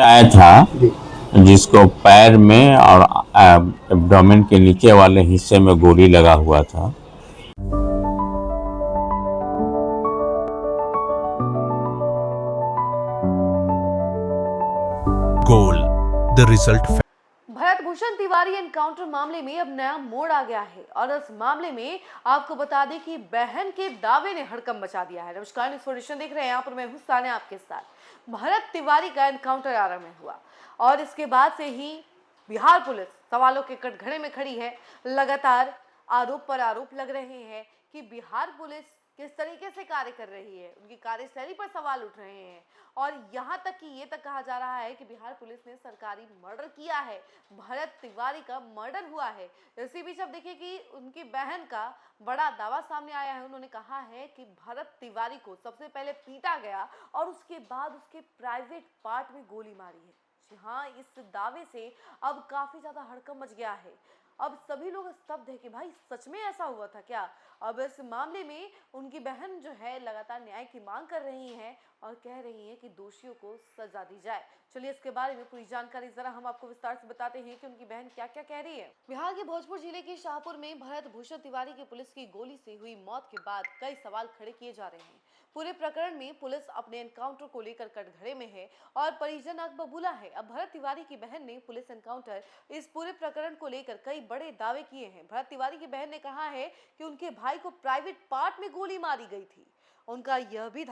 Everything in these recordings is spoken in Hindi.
आया था जिसको पैर में और एब्डोमेन के नीचे वाले हिस्से में गोली लगा हुआ था। Goal the result. Bharat Bhushan Tiwari encounter मामले में अब नया मोड़ आ गया है और इस मामले में आपको बता दें कि बहन के दावे ने हड़कंप मचा दिया है। नमस्कार, न्यूज़ एडिशन देख रहे हैं, यहाँ पर मैं हूं सानिया आपके साथ। भरत तिवारी का एनकाउंटर आरा में हुआ और इसके बाद से ही बिहार पुलिस सवालों के कटघरे में खड़ी है। लगातार आरोप पर आरोप लग रहे हैं कि बिहार पुलिस किस तरीके से कार्य कर रही है, उनकी कार्यशैली पर सवाल उठ रहे हैं और यहाँ तक कि ये तक कहा जा रहा है कि बिहार पुलिस ने सरकारी मर्डर किया है, भरत तिवारी का मर्डर हुआ है। इसी बीच अब देखिए कि उनकी बहन का बड़ा दावा सामने आया है। उन्होंने कहा है कि भरत तिवारी को सबसे पहले पीटा गया और उसके बाद उसके प्राइवेट पार्ट में गोली मारी है। जी हाँ, इस दावे से अब काफी ज्यादा हड़कंप मच गया है। अब सभी लोग स्तब्ध है कि भाई सच में ऐसा हुआ था क्या। अब इस मामले में उनकी बहन जो है लगातार न्याय की मांग कर रही हैं और कह रही हैं कि दोषियों को सजा दी जाए। चलिए इसके बारे में पूरी जानकारी जरा हम आपको विस्तार से बताते हैं कि उनकी बहन क्या क्या कह रही है। बिहार के भोजपुर जिले के शाहपुर में भरत भूषण तिवारी की पुलिस की गोली से हुई मौत के बाद कई सवाल खड़े किए जा रहे हैं। पूरे प्रकरण में पुलिस अपने एनकाउंटर को लेकर कटघरे में है और परिजन आग बबूला है। अब भरत तिवारी की बहन ने पुलिस एनकाउंटर इस पूरे प्रकरण को लेकर कई बड़े दावे किए हैं। भरत तिवारी की बहन ने कहा है कि उनके भाई को प्राइवेट पार्ट में गोली मारी गई थी। उनका यह भी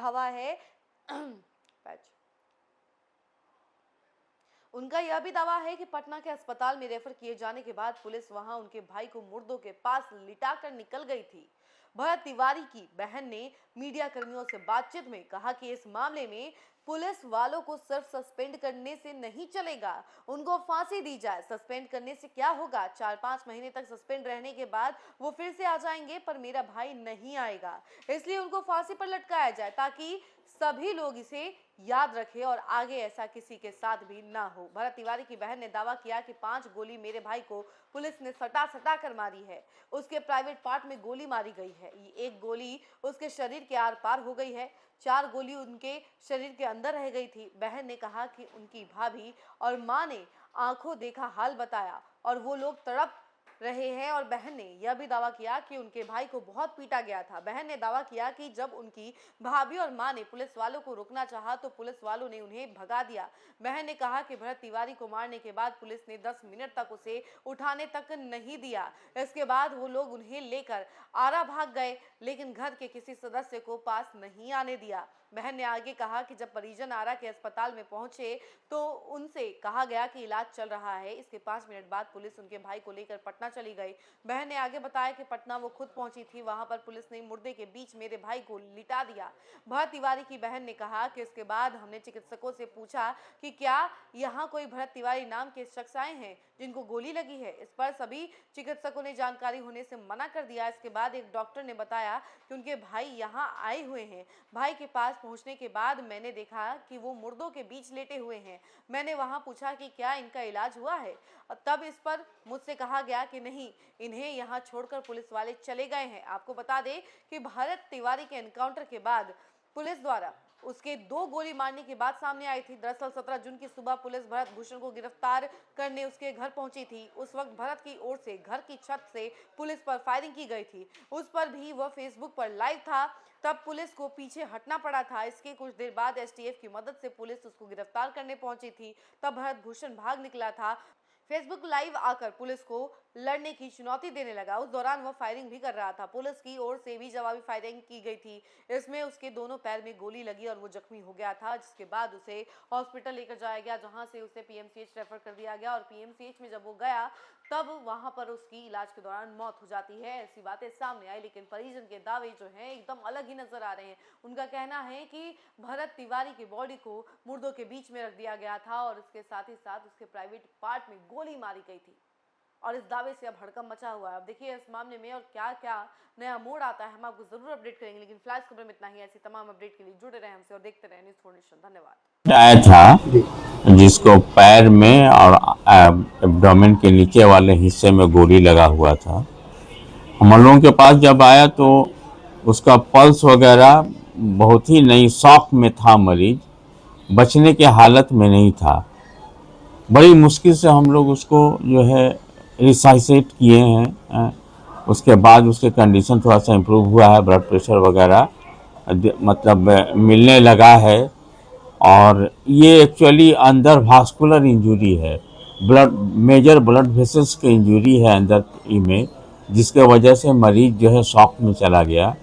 दावा है कि पटना के अस्पताल में रेफर किए जाने के बाद पुलिस वहां उनके भाई को मुर्दों के पास लिटाकर निकल गई थी। भरत तिवारी की बहन ने मीडिया कर्मियों से बातचीत में कहा कि इस मामले में पुलिस वालों को सिर्फ सस्पेंड करने से नहीं चलेगा, उनको फांसी दी जाए। सस्पेंड करने से क्या होगा, 4-5 महीने तक सस्पेंड रहने के बाद वो फिर से आ जाएंगे, पर मेरा भाई नहीं आएगा, इसलिए उनको फांसी पर लटकाया जाए ताकि सभी लोग इसे याद रखें और आगे ऐसा किसी के साथ भी ना हो। भरत तिवारी की बहन ने दावा किया कि 5 गोली मेरे भाई को पुलिस ने सटा कर मारी है। उसके प्राइवेट पार्ट में गोली मारी गई है। एक गोली उसके शरीर के आर पार हो गई है, 4 गोली उनके शरीर के अंदर रह गई थी। बहन ने कहा कि उनकी भाभी और मां ने आंखों देखा हाल बताया और वो लोग तड़प रहे हैं। और बहन ने यह भी दावा किया कि उनके भाई को बहुत पीटा गया था। बहन ने दावा किया कि जब उनकी भाभी और मां ने पुलिस वालों को रोकना चाहा तो पुलिस वालों ने उन्हें भगा दिया। बहन ने कहा कि भरत तिवारी को मारने के बाद पुलिस ने 10 मिनट तक उसे उठाने तक नहीं दिया। इसके बाद वो लोग उन्हें लेकर आरा भाग गए, लेकिन घर के किसी सदस्य को पास नहीं आने दिया। बहन ने आगे कहा कि जब परिजन आरा के अस्पताल में पहुंचे तो उनसे कहा गया कि इलाज चल रहा है। इसके 5 मिनट बाद पुलिस उनके भाई को लेकर पटना चली गई। बहन ने आगे बताया कि पटना वो खुद पहुंची थी, वहां पर पुलिस ने मुर्दे के बीच मेरे भाई को लिटा दिया। भरत तिवारी की बहन ने कहा कि इसके बाद हमने चिकित्सकों से पूछा कि क्या यहाँ कोई भरत तिवारी नाम के शख्स आए हैं जिनको गोली लगी है। इस पर सभी चिकित्सकों ने जानकारी होने से मना कर दिया। इसके बाद एक डॉक्टर ने बताया कि उनके भाई यहाँ आए हुए हैं। भाई के पास पहुंचने के बाद मैंने देखा कि वो मुर्दों के बीच लेटे हुए हैं। मैंने वहां पूछा कि क्या इनका इलाज हुआ है, तब इस पर मुझसे कहा गया कि नहीं, इन्हें यहाँ छोड़कर पुलिस वाले चले गए हैं। आपको बता दें कि भरत तिवारी के एनकाउंटर के बाद पुलिस द्वारा उसके 2 गोली मारने की बात सामने आई थी। दरअसल 17 जून की सुबह पुलिस भरत भूषण को गिरफ्तार करने उसके घर पहुंची थी। उस वक्त भरत की ओर से घर की छत से पुलिस पर फायरिंग की गई थी। उस पर भी वह फेसबुक पर लाइव था, तब पुलिस को पीछे हटना पड़ा था। इसके कुछ देर बाद एसटीएफ की मदद से पुलिस उसको गिरफ्तार करने पहुंची थी। तब भरत भूषण भाग निकला था। फेसबुक लाइव आकर पुलिस को लड़ने की चुनौती देने लगा। उस दौरान वह फायरिंग भी कर रहा था। पुलिस की ओर से भी जवाबी फायरिंग की गई थी। इसमें उसके दोनों पैर में गोली लगी और वो जख्मी हो गया था, जिसके बाद उसे हॉस्पिटल लेकर जाया गया, जहां से उसे पीएमसीएच रेफर कर दिया गया। और पीएमसीएच में जब वो गया तब वहां पर उसकी इलाज के दौरान मौत हो जाती है। ऐसी बातें सामने आई, लेकिन परिजन के दावे जो हैं एकदम अलग ही नजर आ रहे हैं। उनका कहना है कि भरत तिवारी की बॉडी को मुर्दों के बीच में रख दिया गया था और इसके साथ ही साथ उसके प्राइवेट पार्ट में गोली मारी गई थी और इस दावे से अब हड़कंप मचा हुआ है। अब देखिए इस मामले में और क्या क्या नया मोड़ आता है, हम आपको जरूर अपडेट करेंगे। लेकिन फिलहाल खबर में इतना ही। ऐसी तमाम अपडेट के लिए जुड़े रहे हमसे और देखते रहे न्यूज़ एडिशन। धन्यवाद। आया था जिसको पैर में और एब्डोमेन के नीचे वाले हिस्से में गोली लगा हुआ था। हम लोगों के पास जब आया तो उसका पल्स वगैरह बहुत ही नहीं, शॉक में था, मरीज बचने की हालत में नहीं था। बड़ी मुश्किल से हम लोग उसको जो है रिसाइसेट किए हैं। उसके बाद उसके कंडीशन थोड़ा सा इम्प्रूव हुआ है, ब्लड प्रेशर वगैरह मतलब मिलने लगा है। और ये एक्चुअली अंदर वास्कुलर इंजरी है, मेजर ब्लड वेसल्स की इंजरी है अंदर में, जिसके वजह से मरीज जो है शॉक में चला गया।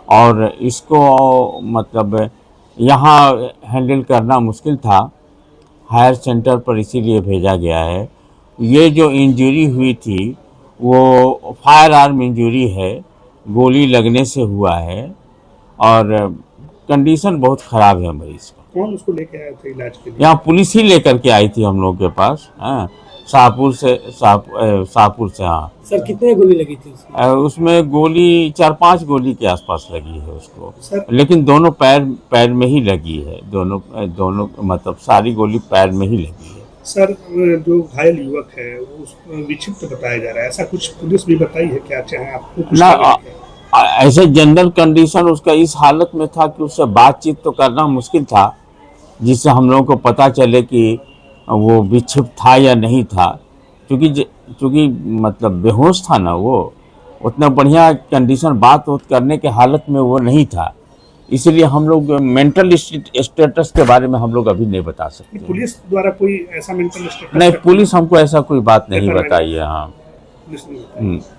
और इसको मतलब यहाँ हैंडल करना मुश्किल था, हायर सेंटर पर इसीलिए भेजा गया है। ये जो इंजरी हुई थी वो फायर आर्म इंजरी है, गोली लगने से हुआ है और कंडीशन बहुत ख़राब है मरीज का। कौन उसको लेके आया था इलाज के लिए? यहाँ पुलिस ही लेकर के आई थी हम लोग के पास। हाँ, शाहपुर से। हाँ सर कितने गोली लगी थी उसमें? उसमें गोली 4-5 गोली के आसपास लगी है उसको, सर लेकिन दोनों पैर में ही लगी है। दोनों मतलब सारी गोली पैर में ही लगी है। सर जो घायल युवक है वो विक्षिप्त बताया जा रहा है, ऐसा कुछ पुलिस भी बताई है क्या? चाहे आपको कुछ ना लगे क्या? ऐसे जनरल कंडीशन उसका इस हालत में था कि उससे बातचीत तो करना मुश्किल था, जिससे हम लोगों को पता चले कि वो विक्षिप्त था या नहीं था। क्योंकि मतलब बेहोश था ना वो, उतना बढ़िया कंडीशन बात करने के हालत में वो नहीं था। इसलिए हम लोग मेंटल स्टेटस के बारे में हम लोग अभी नहीं बता सकते। पुलिस द्वारा कोई ऐसा मेंटल स्टेटस नहीं, पुलिस हमको ऐसा कोई बात नहीं पेपर में बताई है। हाँ पुलिस ने बताया।